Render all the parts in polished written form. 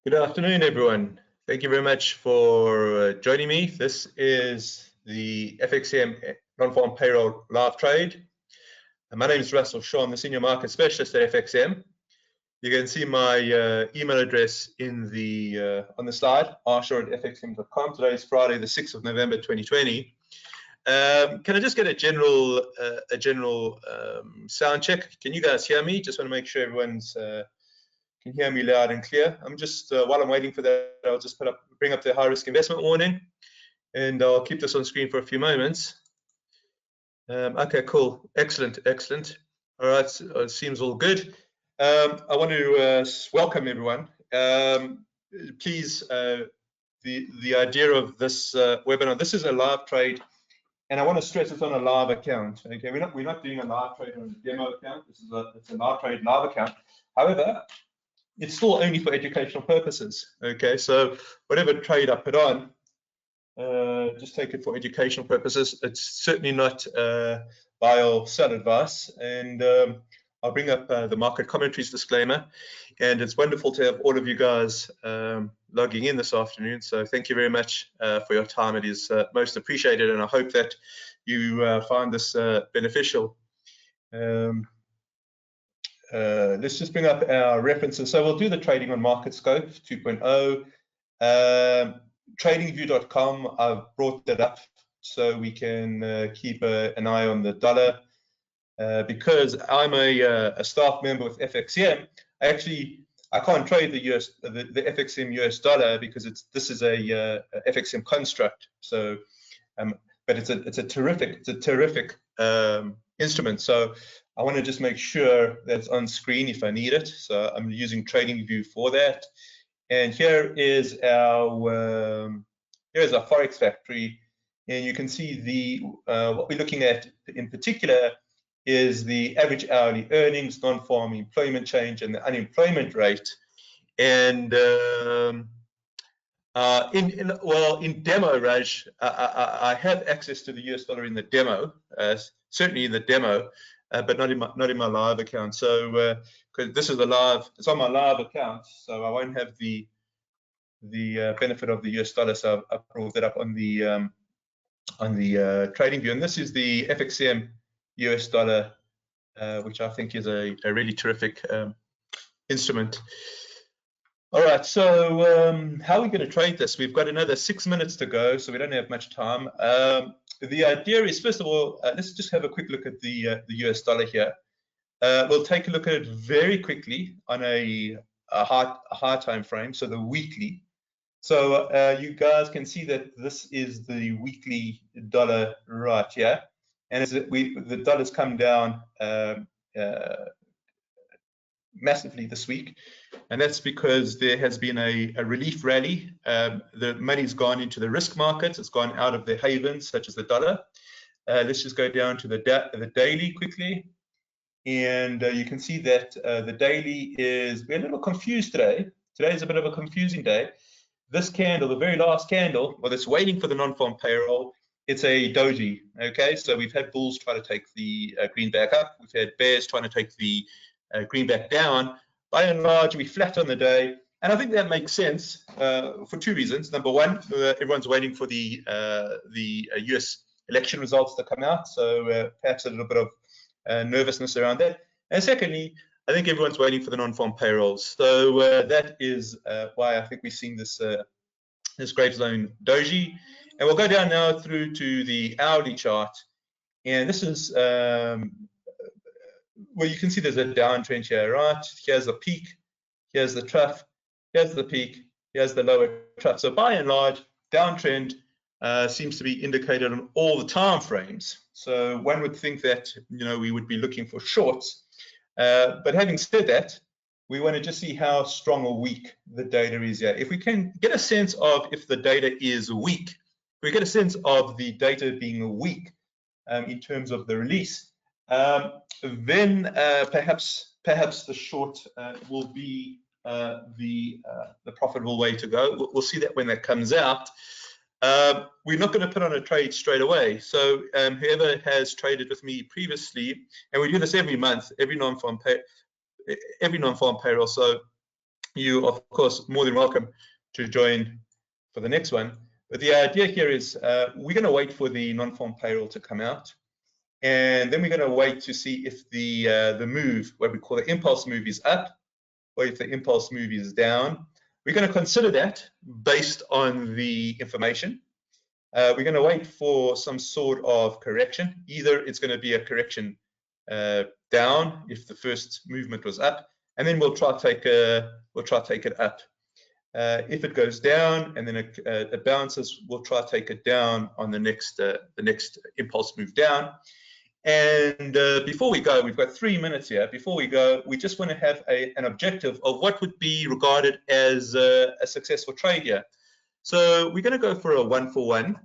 Good afternoon, everyone. Thank you very much for joining me. This is the FXCM non-farm payroll live trade. My name is Russell Shaw. I'm the senior market specialist at FXCM. You can see my email address in the on the slide, rshaw@fxcm.com. Today is Friday, the 6th of November, 2020. Can I just get a general sound check? Can you guys hear me? Just want to make sure everyone's can hear me loud and clear. I'm just while I'm waiting for that, I'll just bring up the high risk investment warning, and I'll keep this on screen for a few moments. Okay, cool, excellent. All right, so it seems all good. I want to welcome everyone. Please, the idea of this webinar, this is a live trade, and I want to stress it's on a live account. Okay, we're not doing a live trade on a demo account. It's a live trade live account. However, it's still only for educational purposes. Okay, so whatever trade I put on, just take it for educational purposes. It's certainly not buy or sell advice. And I'll bring up the market commentaries disclaimer. And it's wonderful to have all of you guys logging in this afternoon. So thank you very much for your time. It is most appreciated, and I hope that you find this beneficial. Let's just bring up our references. So we'll do the trading on MarketScope 2.0. Tradingview.com, I've brought that up so we can keep an eye on the dollar. Because I'm a staff member with FXCM, I can't trade the FXCM US dollar because this is a FXCM construct. So, but it's a terrific instrument. So I want to just make sure that it's on screen if I need it. So I'm using TradingView for that. And here is our Forex factory, and you can see what we're looking at in particular is the average hourly earnings, non-farm employment change, and the unemployment rate. And in demo, Raj, I have access to the US dollar in the demo, certainly in the demo. But not in my live account. So because this is it's on my live account, so I won't have the benefit of the US dollar. So I brought that up on the trading view, and this is the FXCM US dollar, which I think is a really terrific instrument. All right, so how are we going to trade this? We've got another 6 minutes to go, so we don't have much time. The idea is, first of all, let's just have a quick look at the US dollar here. We'll take a look at it very quickly on a high time frame, so the weekly. So you guys can see that this is the weekly dollar right here, and the dollar's come down massively this week, and that's because there has been a relief rally. The money's gone into the risk markets. It's gone out of the havens such as the dollar. Let's just go down to the daily quickly, and you can see that the daily we're a little confused today. Today is a bit of a confusing day. This candle, the very last candle, well, it's waiting for the non-farm payroll. It's a doji. Okay, so we've had bulls try to take the green back up. We've had bears trying to take the green back down. By and large, we flat on the day, and I think that makes sense for two reasons. Number one, everyone's waiting for the US election results to come out, so perhaps a little bit of nervousness around that. And secondly, I think everyone's waiting for the non-farm payrolls. So that is why I think we're seeing this gray zone doji. And we'll go down now through to the hourly chart, and this is well, you can see there's a downtrend here, right? Here's the peak, here's the trough, here's the peak, here's the lower trough. So by and large, downtrend seems to be indicated on all the time frames. So one would think that we would be looking for shorts. But having said that, we want to just see how strong or weak the data is here. If we can get a sense of if the data is weak, if we get a sense of the data being weak in terms of the release, then perhaps the short will be the profitable way to go. We'll see that when that comes out. We're not going to put on a trade straight away. So whoever has traded with me previously, and we do this every month, every non-farm payroll. So you of course more than welcome to join for the next one. But the idea here is we're going to wait for the non-farm payroll to come out, and then we're going to wait to see if the move, what we call the impulse move, is up, or if the impulse move is down. We're going to consider that based on the information. We're going to wait for some sort of correction. Either it's going to be a correction down if the first movement was up, and then we'll try to take it up. If it goes down and then it bounces, we'll try to take it down on the next impulse move down. And before we go, we've got 3 minutes here. Before we go, we just want to have an objective of what would be regarded as a successful trade here. So we're going to go for a one-for-one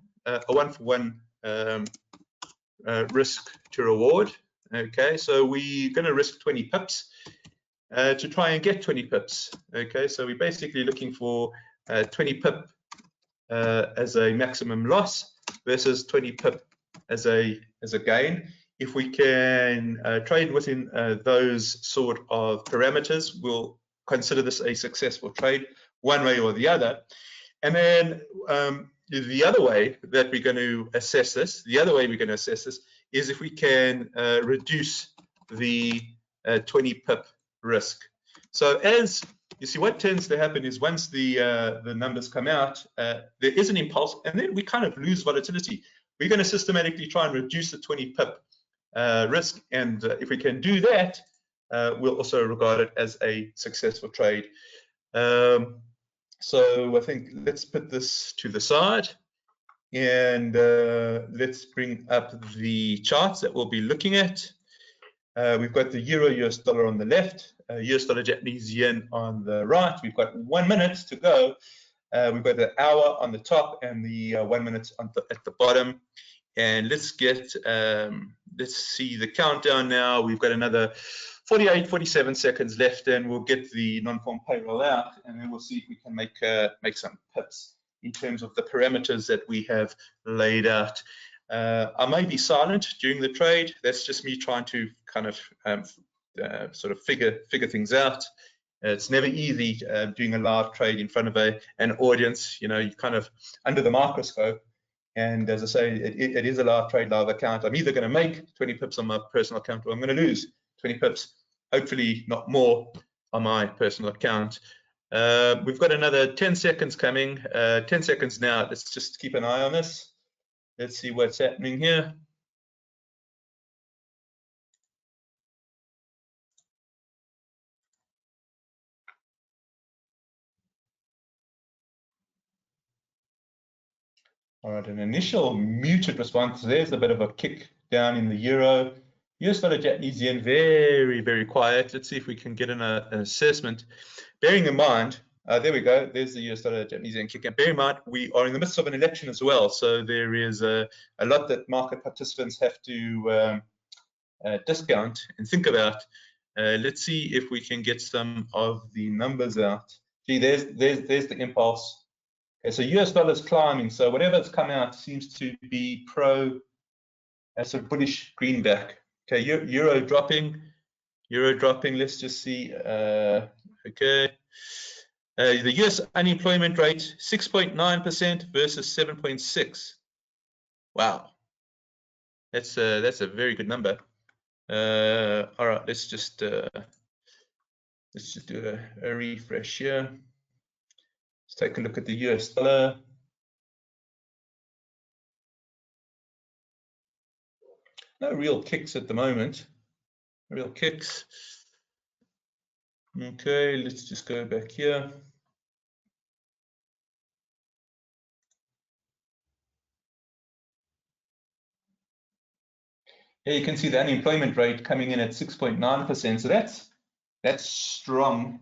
risk to reward. Okay, so we're going to risk 20 pips to try and get 20 pips. Okay, so we're basically looking for 20 pip as a maximum loss versus 20 pip as a gain. If we can trade within those sort of parameters, we'll consider this a successful trade one way or the other. And then the other way that we're going to assess this, is if we can reduce the 20 pip risk. So as you see, what tends to happen is once the numbers come out, there is an impulse, and then we kind of lose volatility. We're going to systematically try and reduce the 20 pip risk, and if we can do that, we'll also regard it as a successful trade. So I think let's put this to the side, and let's bring up the charts that we'll be looking at. We've got the euro US dollar on the left, US dollar Japanese yen on the right. We've got 1 minute to go. We've got the hour on the top and the 1 minute at the bottom. And let's see the countdown now. We've got another 48, 47 seconds left, and we'll get the non-farm payroll out, and then we'll see if we can make some pips in terms of the parameters that we have laid out. I may be silent during the trade. That's just me trying to kind of sort of figure things out. It's never easy doing a live trade in front of an audience. You know, you're kind of under the microscope. And as I say, it is a live trade, live account. I'm either going to make 20 pips on my personal account, or I'm going to lose 20 pips, hopefully not more, on my personal account. We've got another 10 seconds coming. 10 seconds now. Let's just keep an eye on this. Let's see what's happening here. All right, an initial muted response. There's a bit of a kick down in the euro. US dollar Japanese yen, very, very quiet. Let's see if we can get an assessment. Bearing in mind, there we go. There's the US dollar Japanese yen kick. And bear in mind, we are in the midst of an election as well. So there is a lot that market participants have to discount and think about. Let's see if we can get some of the numbers out. Gee, there's the impulse. Okay, so US dollar is climbing, so whatever's come out seems to be pro as a bullish greenback. Okay, euro dropping. Let's just see. Okay, the US unemployment rate 6.9% versus 7.6. Wow, that's a very good number. All right, let's just do a refresh here. Let's take a look at the US dollar. No real kicks at the moment. Real kicks. Okay, let's just go back here. Here you can see the unemployment rate coming in at 6.9%. So that's strong.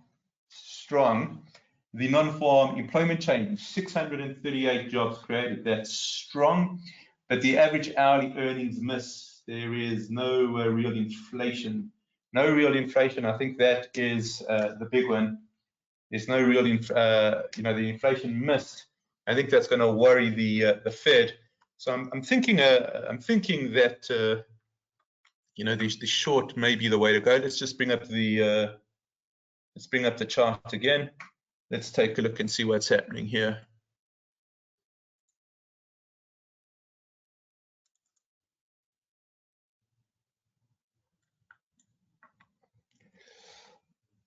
The non-farm employment change, 638 jobs created. That's strong. But the average hourly earnings miss. There is no real inflation. No real inflation. I think that is the big one. There's no real, the inflation miss. I think that's going to worry the Fed. So I'm thinking that the short may be the way to go. Let's just bring up the Let's bring up the chart again. Let's take a look and see what's happening here.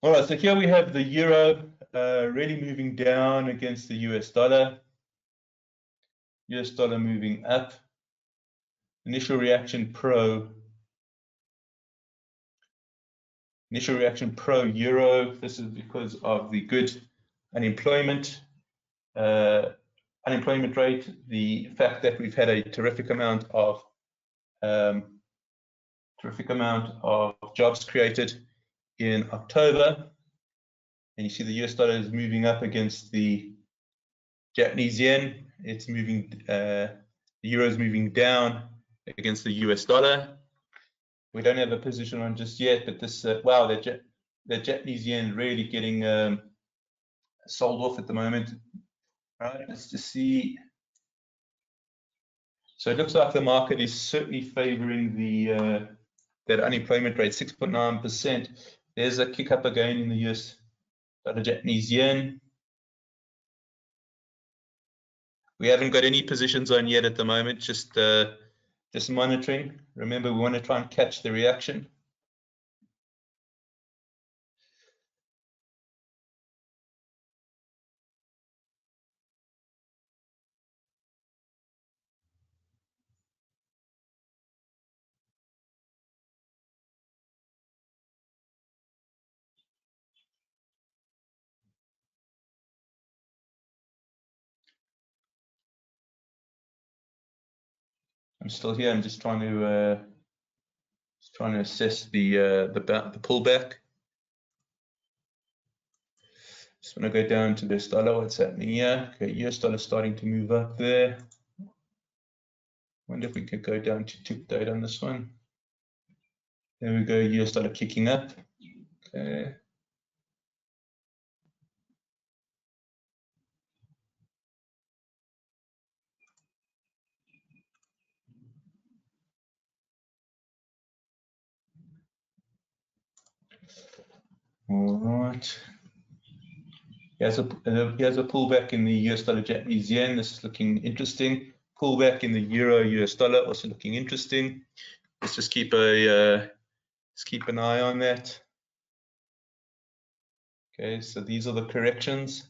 All right, so here we have the euro really moving down against the US dollar. US dollar moving up. Initial reaction pro euro. This is because of the good unemployment rate, the fact that we've had a terrific amount of jobs created in October, and you see the US dollar is moving up against the Japanese yen. It's moving, the euro is moving down against the US dollar. We don't have a position on just yet, but this wow, the Japanese yen really getting sold off at the moment. All right, let's just see. So it looks like the market is certainly favoring the that unemployment rate, 6.9%. There's a kick up again in the US dollar Japanese yen. We haven't got any positions on yet at the moment, just monitoring. Remember, we want to try and catch the reaction. I'm still here. I'm just trying to assess the pullback. Just want to go down to this dollar. What's happening here? Okay, US dollar starting to move up there. Wonder if we could go down to tick date on this one. There we go. US dollar kicking up. Okay. All right. Here's a pullback in the US dollar Japanese yen. This is looking interesting. Pullback in the euro US dollar, also looking interesting. Let's just keep an eye on that. Okay, so these are the corrections.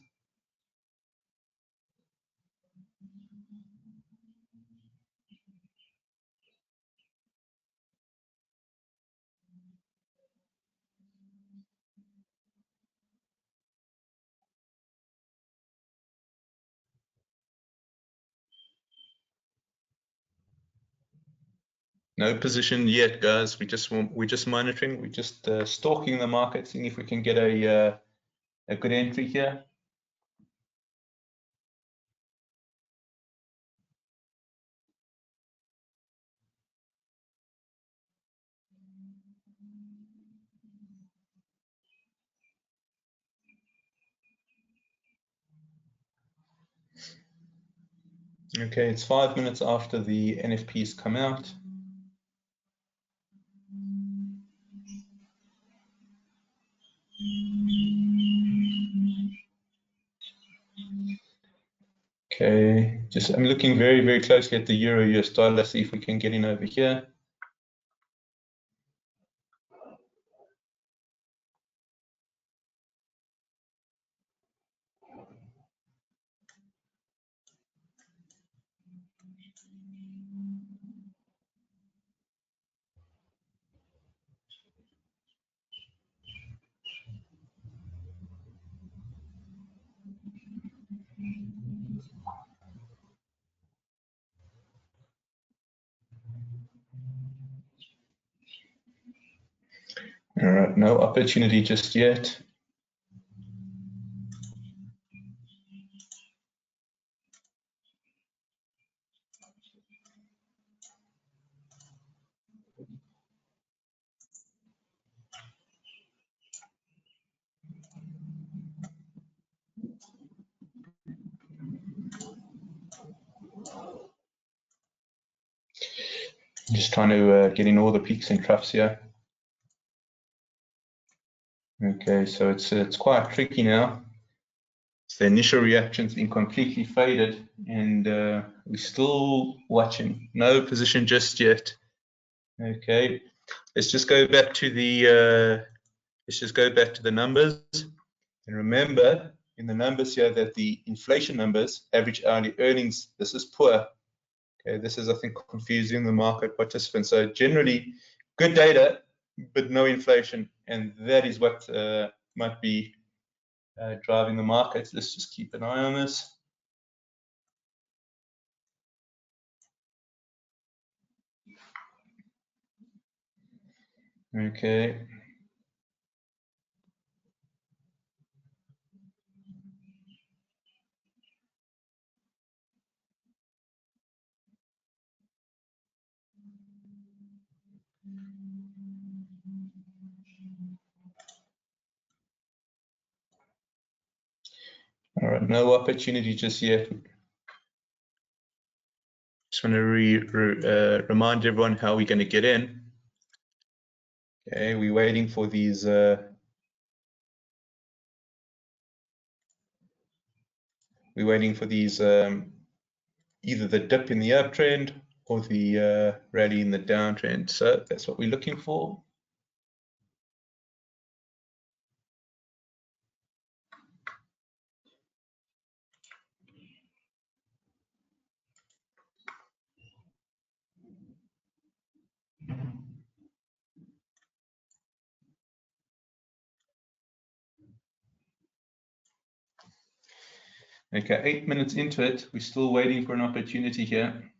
No position yet, guys. We're just monitoring. We're just stalking the market, seeing if we can get a good entry here. Okay, it's 5 minutes after the NFPs come out. Okay, I'm looking very, very closely at the euro US dollar, see if we can get in over here. All right, no opportunity just yet. Just trying to get in all the peaks and troughs here. Okay, so it's quite tricky now. So the initial reaction's been completely faded, and we're still watching. No position just yet. Okay, let's just go back to the numbers, and remember in the numbers here that the inflation numbers, average hourly earnings, this is poor. Okay, this is, I think, confusing the market participants. So generally, good data, but no inflation, and that is what might be driving the markets. Let's just keep an eye on this. Okay. All right, no opportunity just yet. Just want to remind everyone how we're going to get in. Okay, we're waiting for these either the dip in the uptrend or the rally in the downtrend. So that's what we're looking for. Okay, 8 minutes into it, we're still waiting for an opportunity here.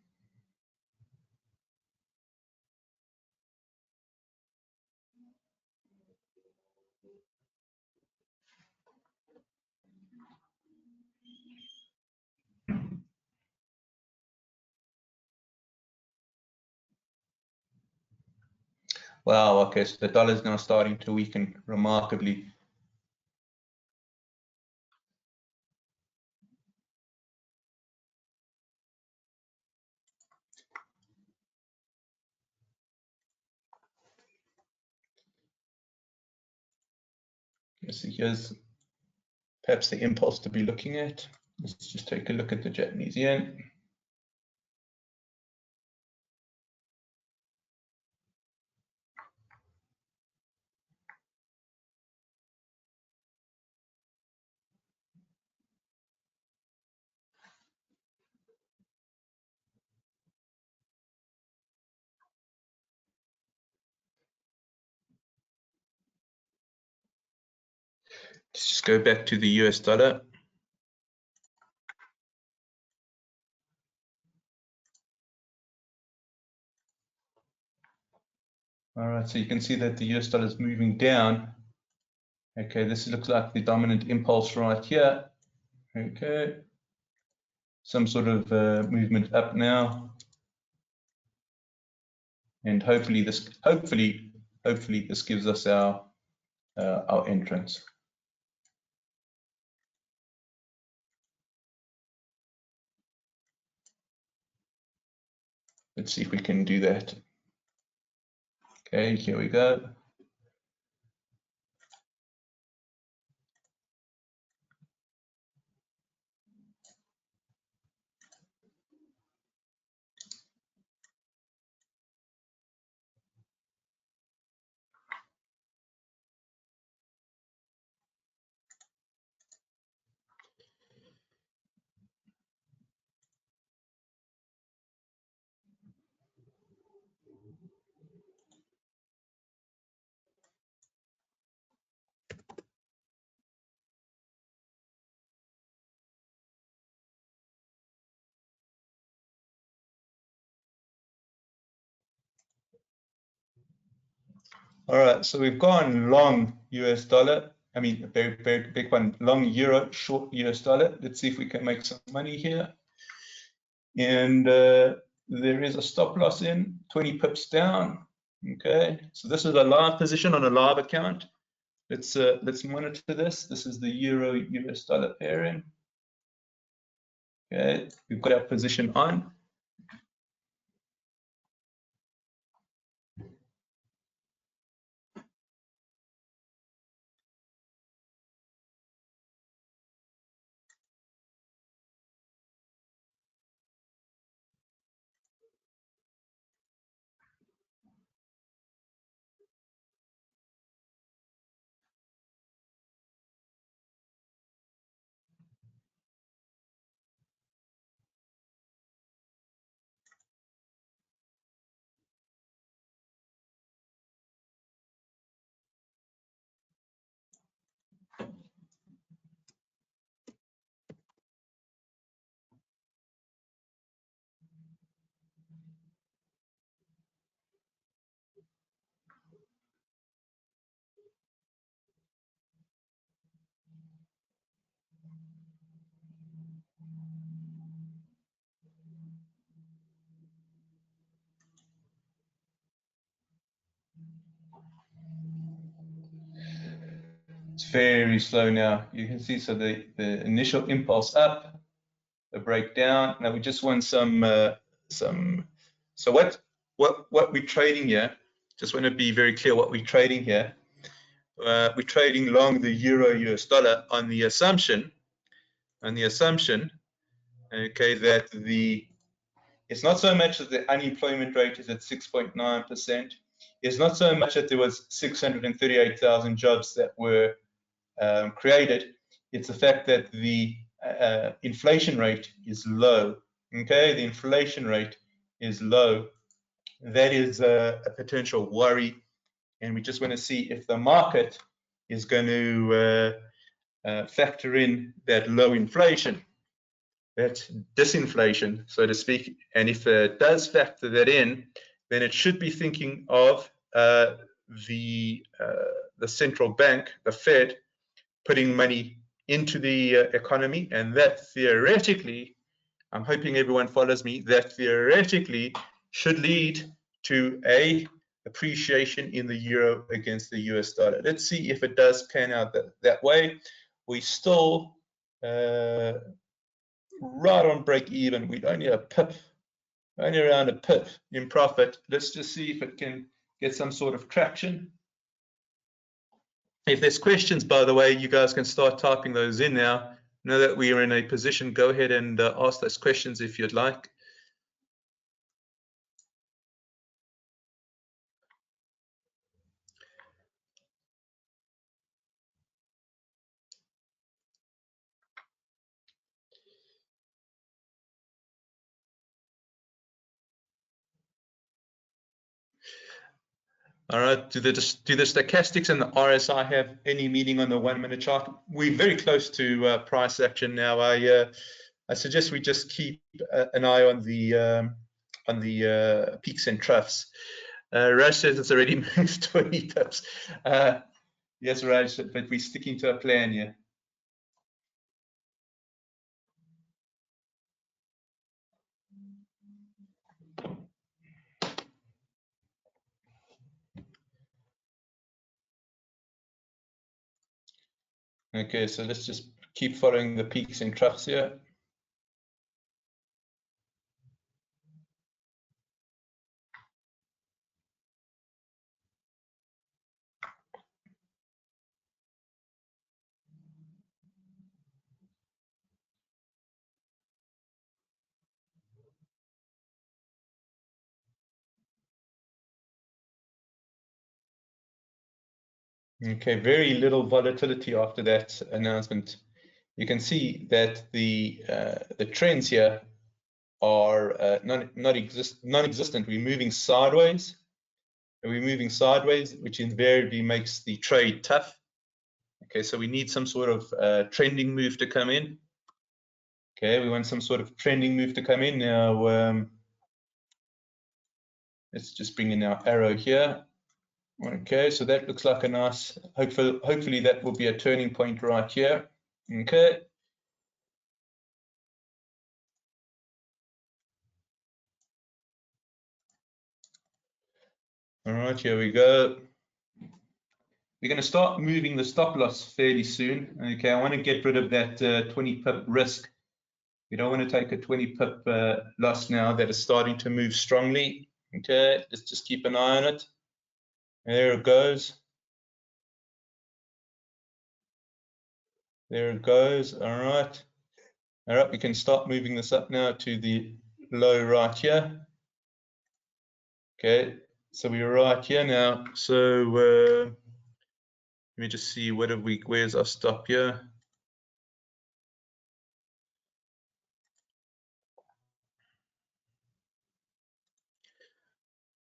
Wow, okay, so the dollar is now starting to weaken remarkably. So here's perhaps the impulse to be looking at. Let's just take a look at the Japanese yen. Let's just go back to the US dollar. All right, so you can see that the US dollar is moving down. Okay, this looks like the dominant impulse right here. Okay, some sort of movement up now, and hopefully this gives us our entrance. Let's see if we can do that. Okay, here we go. All right, so we've gone long US dollar. I mean, a very, very big one, long euro, short US dollar. Let's see if we can make some money here. And there is a stop loss in 20 pips down. Okay, so this is a live position on a live account. Let's monitor this. This is the euro US dollar pairing. Okay, we've got our position on. It's very slow now. You can see, so the initial impulse up, the breakdown. Now we just want so what we're trading here, just want to be very clear what we're trading here. We're trading long the euro US dollar on the assumption, okay, that it's not so much that the unemployment rate is at 6.9%. It's not so much that there was 638,000 jobs that were created. It's the fact that the inflation rate is low. Okay, the inflation rate is low. That is a potential worry, and we just want to see if the market is going to factor in that low inflation, that disinflation, so to speak. And if it does factor that in, then it should be thinking of the central bank, the Fed, putting money into the economy, and that theoretically, I'm hoping everyone follows me, that theoretically should lead to a appreciation in the euro against the US dollar. Let's see if it does pan out that way. We still right on break even. We're only a pip, only around a pip in profit. Let's just see if it can get some sort of traction. If there's questions, by the way, you guys can start typing those in now. Now that we are in a position, go ahead and ask those questions if you'd like. All right, do the stochastics and the RSI have any meaning on the 1 minute chart? We're very close to price action now. I suggest we just keep an eye on the peaks and troughs. Raj says it's already moved 20 pips. Yes, Raj, but we're sticking to a plan here. Okay, so let's just keep following the peaks and troughs here. Okay, very little volatility after that announcement. You can see that the trends here are non-existent. We're moving sideways. We're moving sideways, which invariably makes the trade tough. Okay, so we need some sort of trending move to come in. Okay, we want some sort of trending move to come in. Now, let's just bring in our arrow here. Okay, so that looks like a nice, hopefully that will be a turning point right here. Okay. All right, here we go. We're going to start moving the stop loss fairly soon. Okay, I want to get rid of that 20 pip risk. We don't want to take a 20 pip loss now that is starting to move strongly. Okay, let's just keep an eye on it. There it goes. There it goes. All right. All right, we can start moving this up now to the low right here. Okay, so we're right here now. So let me just see, where's our stop here?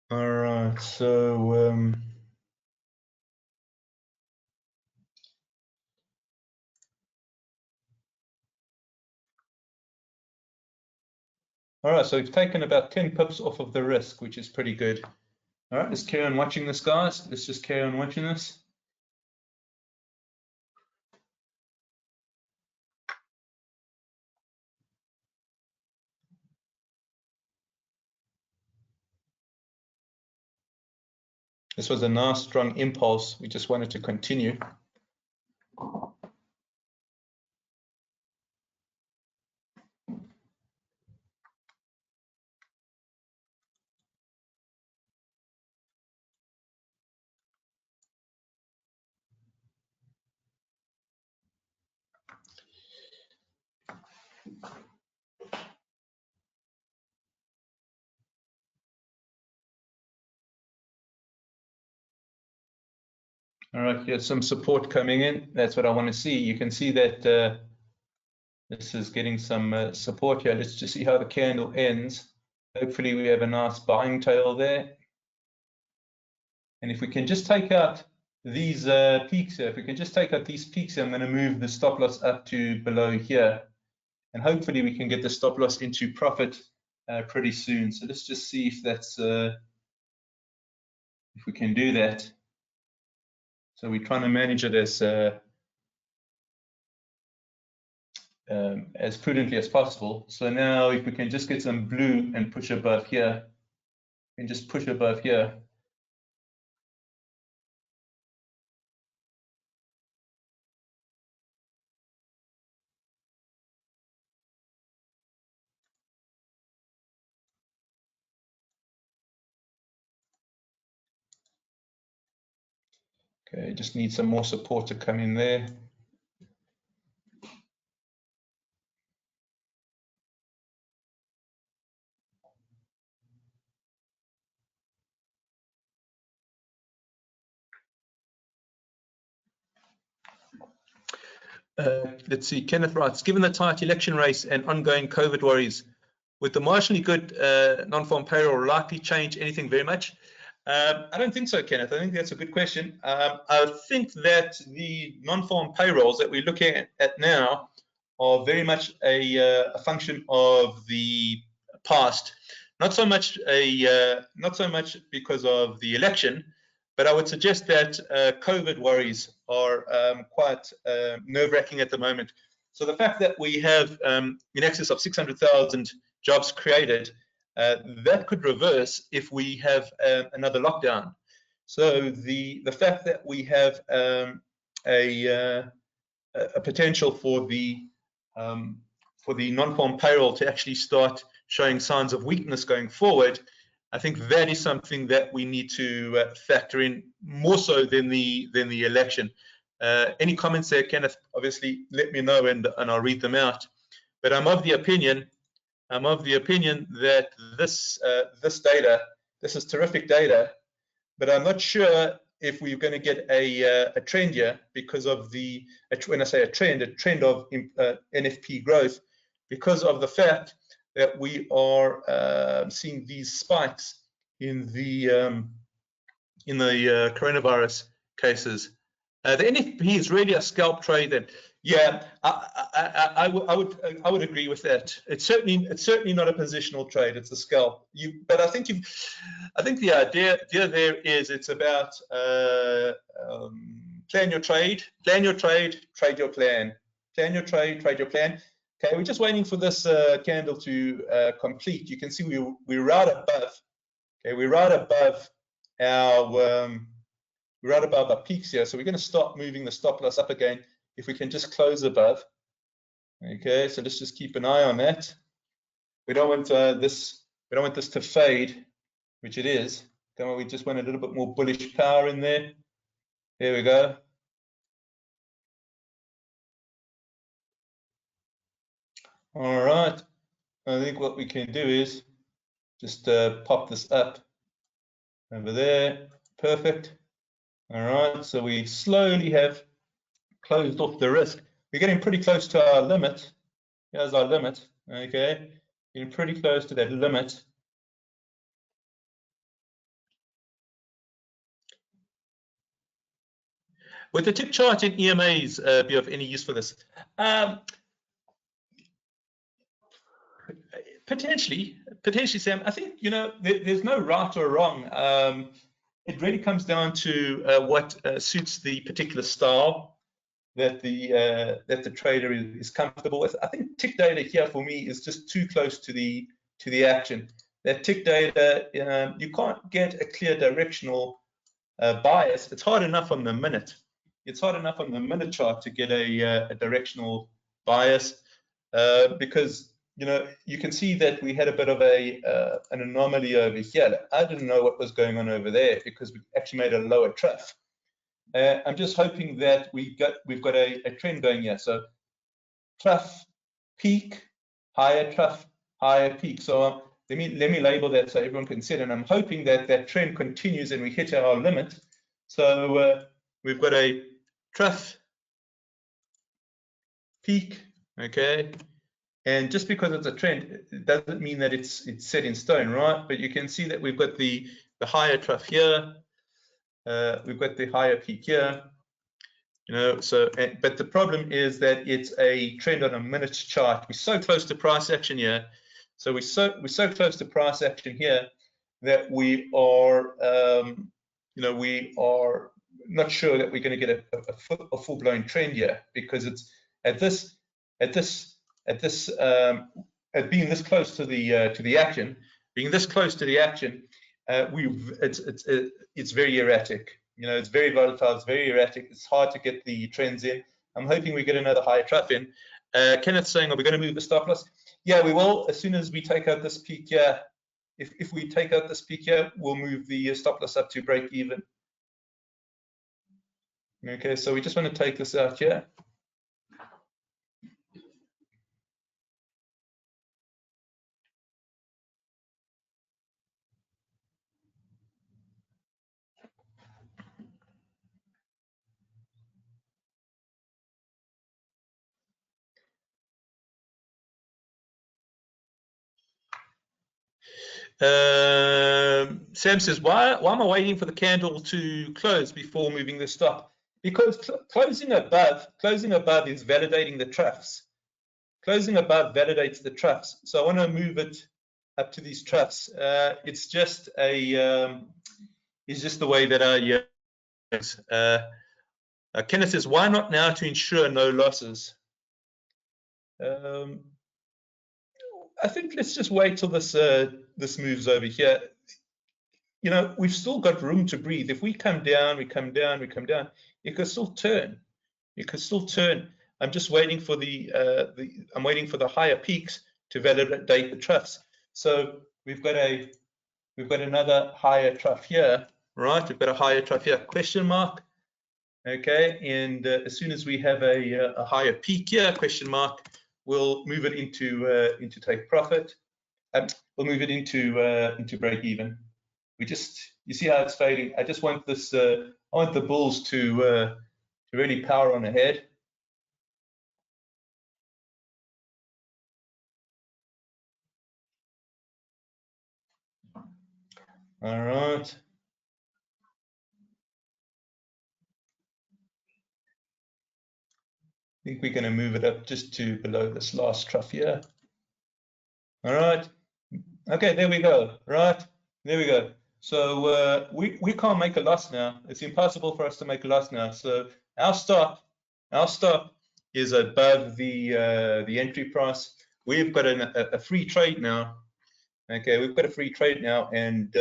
All right, so all right, so we've taken about 10 pips off of the risk, which is pretty good. All right, let's carry on watching this, guys. Let's just carry on watching this. This was a nice, strong impulse. We just wanted to continue. All right, here's some support coming in. That's what I want to see. You can see that this is getting some support here. Let's just see how the candle ends. Hopefully we have a nice buying tail there. And if we can just take out these peaks here, if we can just take out these peaks here, I'm going to move the stop loss up to below here. And hopefully we can get the stop loss into profit pretty soon. So let's just see if that's if we can do that. So we're trying to manage it as prudently as possible. So now if we can just get some blue and push above here, and just push above here. Okay, just need some more support to come in there. Let's see, Kenneth writes, given the tight election race and ongoing COVID worries, would the marginally good non-farm payroll likely change anything very much? I don't think so, Kenneth. I think that's a good question. I think that the non-farm payrolls that we're looking at now are very much a function of the past. Not so much because of the election, but I would suggest that COVID worries are quite nerve-wracking at the moment. So the fact that we have in excess of 600,000 jobs created, that could reverse if we have another lockdown. So the fact that we have a potential for the non-farm payroll to actually start showing signs of weakness going forward, I think that is something that we need to factor in more so than the election. Any comments there, Kenneth? Obviously, let me know and I'll read them out. But I'm of the opinion that this data, this is terrific data, but I'm not sure if we're going to get a trend here because of when I say a trend of NFP growth, because of the fact that we are seeing these spikes in the coronavirus cases. The NFP is really a scalp trade, and yeah, I would agree with that. It's certainly not a positional trade. It's a scalp. But I think the idea there is it's about plan your trade, trade your plan, plan your trade, trade your plan. Okay, we're just waiting for this candle to complete. You can see we're right above. Okay, we're right above our peaks here. So we're going to start moving the stop loss up again if we can just close above. Okay, so let's just keep an eye on that. We don't want this to fade, which it is. We just want a little bit more bullish power in there. There we go. All right. I think what we can do is just pop this up over there. Perfect. All right. So we slowly have closed off the risk. We're getting pretty close to our limit. Here's our limit. Okay. Getting pretty close to that limit. Would the tick chart in EMAs be of any use for this? Potentially, Sam. I think there's no right or wrong. It really comes down to what suits the particular style that the trader is comfortable with. I think tick data here for me is just too close to the action. That tick data, you can't get a clear directional bias. It's hard enough on the minute. It's hard enough on the minute chart to get a directional bias because you can see that we had a bit of an anomaly over here. I didn't know what was going on over there because we actually made a lower trough. I'm just hoping that we've got a trend going here. So trough, peak, higher trough, higher peak. So let me label that so everyone can see it. And I'm hoping that that trend continues and we hit our limit. So we've got a trough, peak, okay. And just because it's a trend, it doesn't mean that it's set in stone, right? But you can see that we've got the higher trough here, we've got the higher peak here, you know. So, but the problem is that it's a trend on a minutes chart. We're so close to price action here. So we're so close to price action here that we are, you know, we are not sure that we're going to get a full-blown trend here, because it's at being this close to the action, it's very erratic. You know, it's very volatile, it's very erratic. It's hard to get the trends in. I'm hoping we get another higher trough in. Kenneth's saying, are we going to move the stop loss? Yeah, we will. As soon as we take out this peak here, if we take out this peak here, we'll move the stop loss up to break even. Okay, so we just want to take this out here. Sam says, why am I waiting for the candle to close before moving the stop? Because closing above is validating the troughs. Closing above validates the troughs. So I want to move it up to these troughs. It's just the way that I use. Kenneth says, why not now to ensure no losses? I think let's just wait till this moves over here. You know, we've still got room to breathe. If we come down, we come down, we come down, it could still turn. It could still turn. I'm just waiting for I'm waiting for the higher peaks to validate the troughs. So we've got another higher trough here, right? We've got a higher trough here, question mark. Okay, and as soon as we have a higher peak here, question mark, we'll move it into take profit. We'll move it into break even. You see how it's fading. I just want this. I want the bulls to really power on ahead. All right. I think we're going to move it up just to below this last trough here. All right. Okay, there we go. Right, there we go. So we can't make a loss now. It's impossible for us to make a loss now. So our stop is above the entry price. We've got a free trade now. Okay, we've got a free trade now, and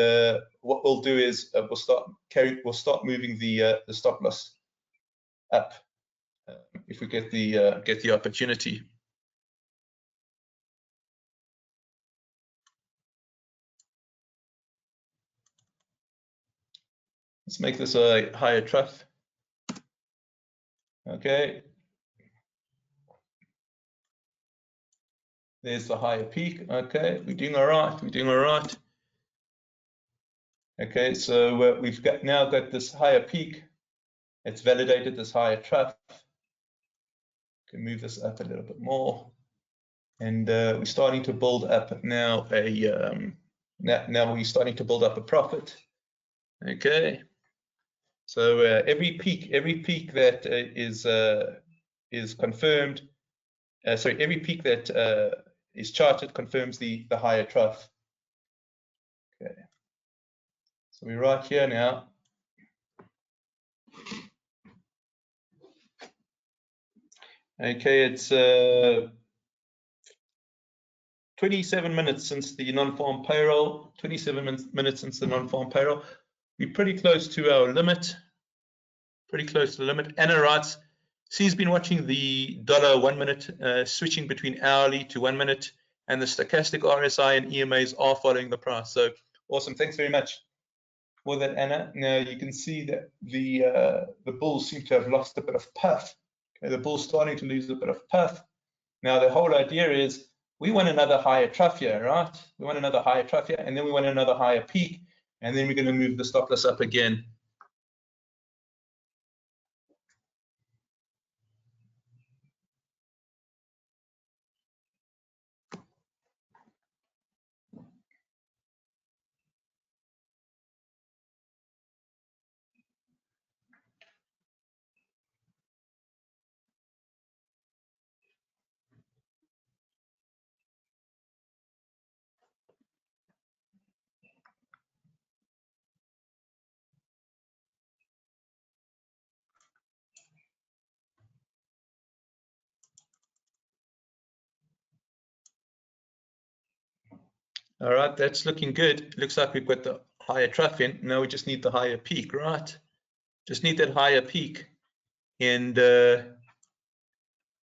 what we'll do is we'll start moving the stop loss up if we get the opportunity. Let's make this a higher trough. Okay. There's the higher peak. Okay, we're doing all right. We're doing all right. Okay, so we've now got this higher peak. It's validated this higher trough. Can move this up a little bit more, and we're starting to build up now now we're starting to build up a profit. Okay, so every peak that is confirmed, sorry, every peak that is charted confirms the higher trough. Okay, so we're right here now. Okay, it's 27 minutes since the non-farm payroll. 27 minutes since the non-farm payroll. We're pretty close to our limit. Pretty close to the limit. Anna writes, she's been watching the dollar 1 minute switching between hourly to 1 minute, and the stochastic RSI and EMAs are following the price. So awesome. Thanks very much for that, Anna. Now you can see that the bulls seem to have lost a bit of puff. Okay, the bull's starting to lose a bit of puff. Now the whole idea is we want another higher trough here, right? We want another higher trough here, and then we want another higher peak, and then we're going to move the stop loss up again. All right, that's looking good. Looks like we've got the higher trough in. Now we just need the higher peak, right? Just need that higher peak, and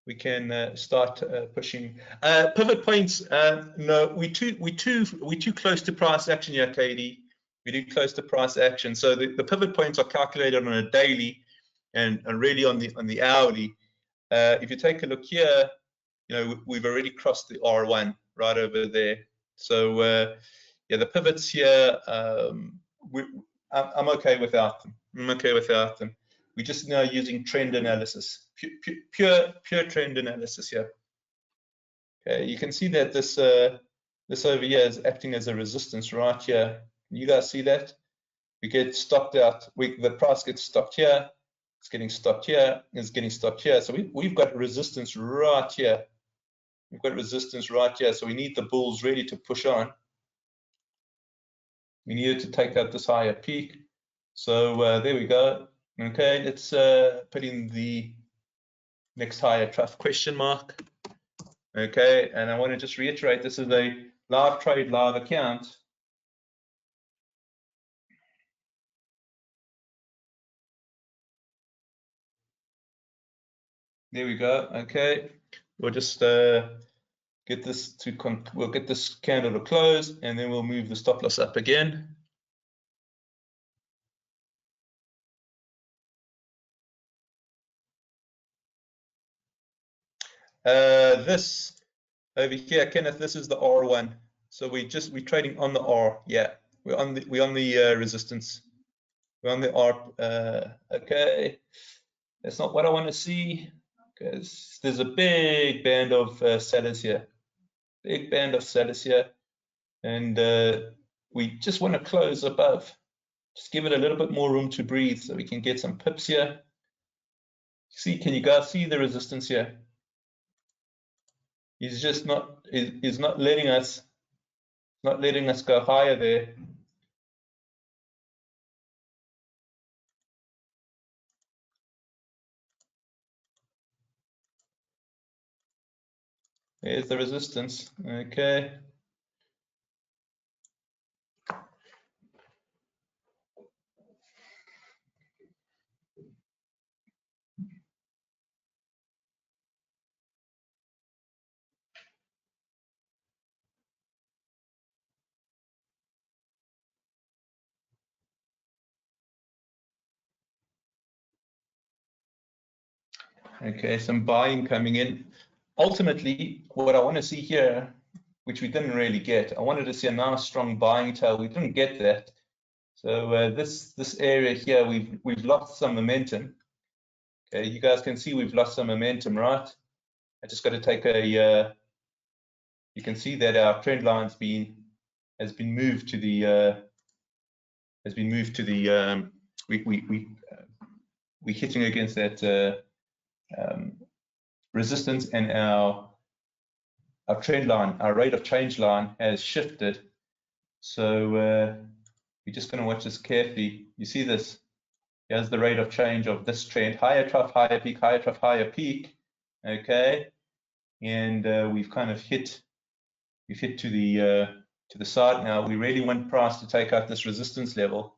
we can start pushing. Pivot points. No, we too close to price action here, Katie. We're too close to price action. So the pivot points are calculated on a daily, and really on the hourly. If you take a look here, you know we've already crossed the R1 right over there. So yeah, the pivots here, I'm okay without them. I'm okay without them. We're just now using trend analysis, pure trend analysis here. Okay, you can see that this this over here is acting as a resistance right here. You guys see that? We get stopped out. The price gets stopped here. It's getting stopped here. It's getting stopped here. So we've got resistance right here. We've got resistance right here. So we need the bulls ready to push on. We needed to take out this higher peak. So there we go. Okay, let's put in the next higher trough question mark. Okay, and I want to just reiterate, this is a live trade, live account. There we go. Okay, we'll just get this we'll get this candle to close, and then we'll move the stop loss up again. This over here, Kenneth, this is the R1. So we're trading on the R. Yeah, we're on the resistance. We're on the R. Okay, that's not what I want to see, because there's a big band of sellers here. Big band of sellers here, and we just want to close above. Just give it a little bit more room to breathe, so we can get some pips here. See, can you guys see the resistance here? He's just not. He's not letting us. Not letting us go higher there. There's the resistance. Okay. Okay, some buying coming in. Ultimately, what I want to see here, which we didn't really get, I wanted to see a nice strong buying tail. We didn't get that. So this area here, we've lost some momentum. Okay, you guys can see we've lost some momentum, right? I just got to take a. You can see that our trend line's has been moved to the. We're hitting against that resistance, and our trend line, our rate of change line has shifted. So we're just going to watch this carefully. You see this? Here's the rate of change of this trend: higher trough, higher peak, higher trough, higher peak. Okay, and we've kind of hit to the side now. We really want price to take out this resistance level.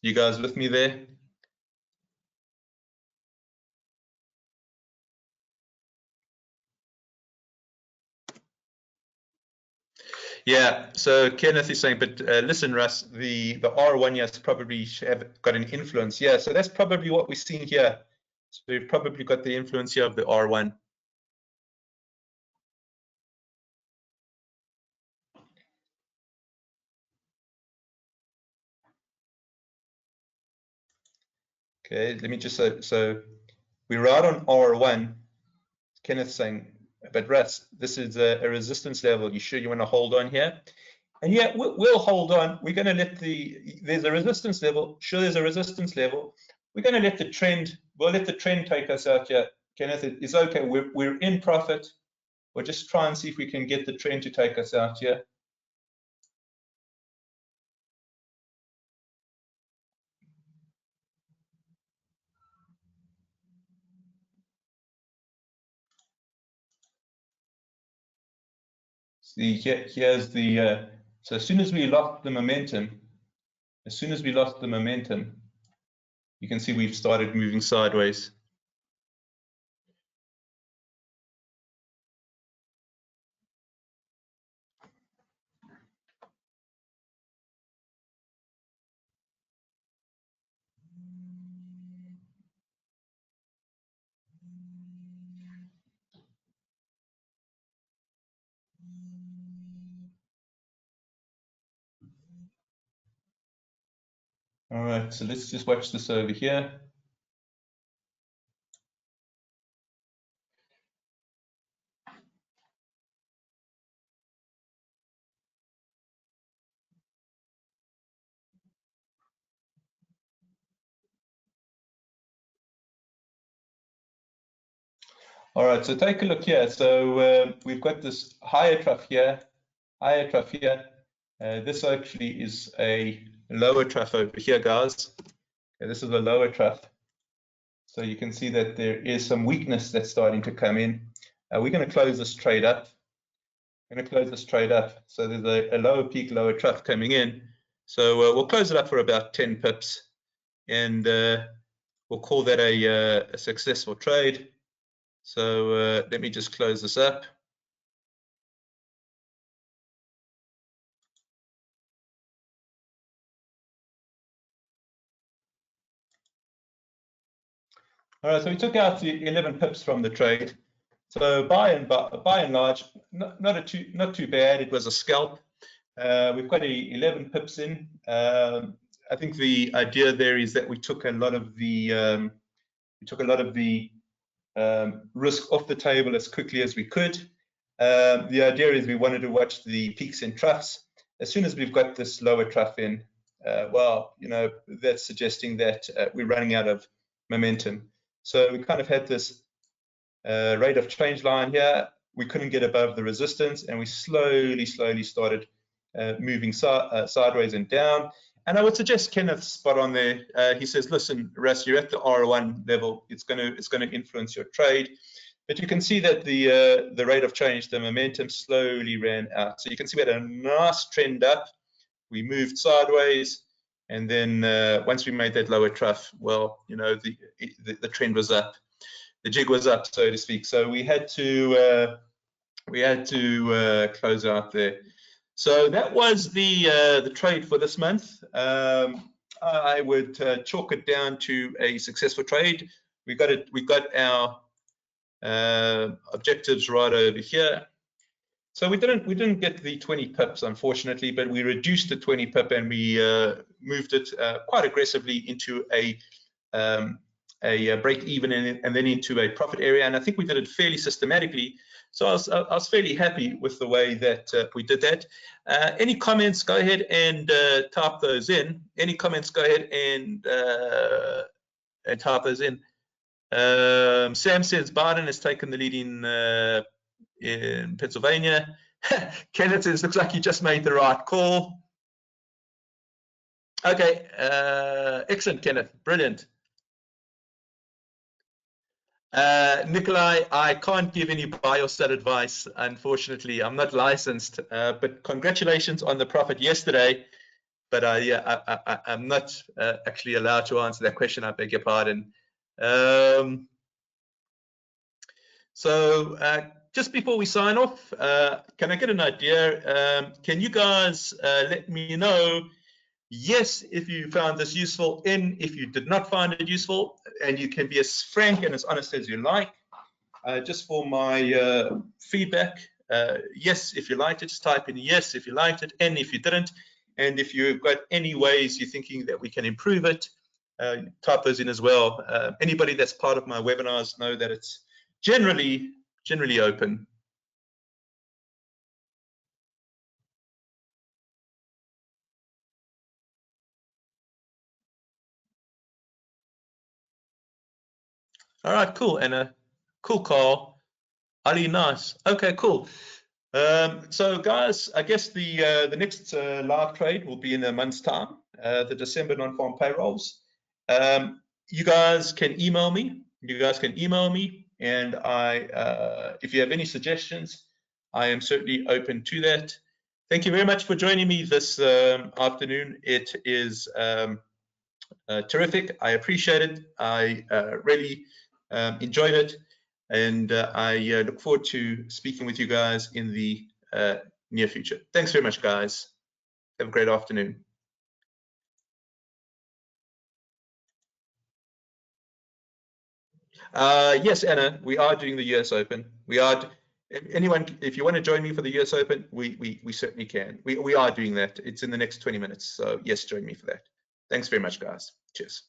You guys with me there? Yeah, so Kenneth is saying, but listen, Russ, the R1 has probably got an influence. Yeah, so that's probably what we're seeing here. So we've probably got the influence here of the R1. Okay, let me just say, so we're right on R1. Kenneth's saying, but Russ, this is a resistance level. You sure you want to hold on here? And yeah, we'll hold on. We're going to let there's a resistance level. Sure, there's a resistance level. We're going to let the trend, we'll let the trend take us out here. Kenneth, it's okay. We're in profit. We'll just try and see if we can get the trend to take us out here. See, here's the, so as soon as we lost the momentum, you can see we've started moving sideways. All right, so let's just watch this over here. All right, so take a look here. So we've got this higher trough here, this actually is a lower trough over here, guys. Okay, this is a lower trough. So you can see that there is some weakness that's starting to come in. We're going to close this trade up. So there's a lower peak, lower trough coming in. So we'll close it up for about 10 pips, and we'll call that a successful trade. So let me just close this up. All right, so we took out the 11 pips from the trade. So by and large, not too bad. It was a scalp. We've got 11 pips in. I think the idea there is that we took a lot of the risk off the table as quickly as we could. The idea is we wanted to watch the peaks and troughs. As soon as we've got this lower trough in, well, you know, that's suggesting that we're running out of momentum. So we kind of had this rate of change line here. We couldn't get above the resistance, and we slowly started moving sideways and down. And I would suggest Kenneth's spot on there. He says, listen, Russ, you're at the R1 level. It's going to influence your trade. But you can see that the rate of change, the momentum slowly ran out. So you can see we had a nice trend up. We moved sideways. And then once we made that lower trough, well, you know, the trend was up. The jig was up, so to speak. So we had to close out there. So that was the trade for this month. I would chalk it down to a successful trade. We got our objectives right over here. So we didn't get the 20 pips, unfortunately, but we reduced the 20 pip and we moved it quite aggressively into a break even and then into a profit area. And I think we did it fairly systematically. So I was fairly happy with the way that we did that. Any comments, go ahead and type those in. Any comments, go ahead and type those in. Sam says Biden has taken the lead in Pennsylvania. Kenneth says, looks like you just made the right call. Okay, excellent, Kenneth, brilliant. Nikolai, I can't give any buy or sell advice, unfortunately. I'm not licensed, but congratulations on the profit yesterday. But I'm not actually allowed to answer that question. I beg your pardon. So just before we sign off, can I get an idea? Can you guys let me know yes if you found this useful, N if you did not find it useful, and you can be as frank and as honest as you like. Just for my feedback, yes if you liked it, just type in yes if you liked it, N if you didn't, and if you've got any ways you're thinking that we can improve it, type those in as well. Anybody that's part of my webinars know that it's generally open. All right, cool, Anna. Cool, Carl. Ali, nice. Okay, cool. So, guys, I guess the next live trade will be in a month's time, the December non-farm payrolls. You guys can email me. And if you have any suggestions, I am certainly open to that. Thank you very much for joining me this afternoon. It is terrific. I appreciate it. I really enjoyed it. And I look forward to speaking with you guys in the near future. Thanks very much, guys. Have a great afternoon. Yes, Anna, we are doing the US Open. We are. Anyone, if you want to join me for the US Open, we certainly can. We are doing that. It's in the next 20 minutes. So yes, join me for that. Thanks very much, guys. Cheers.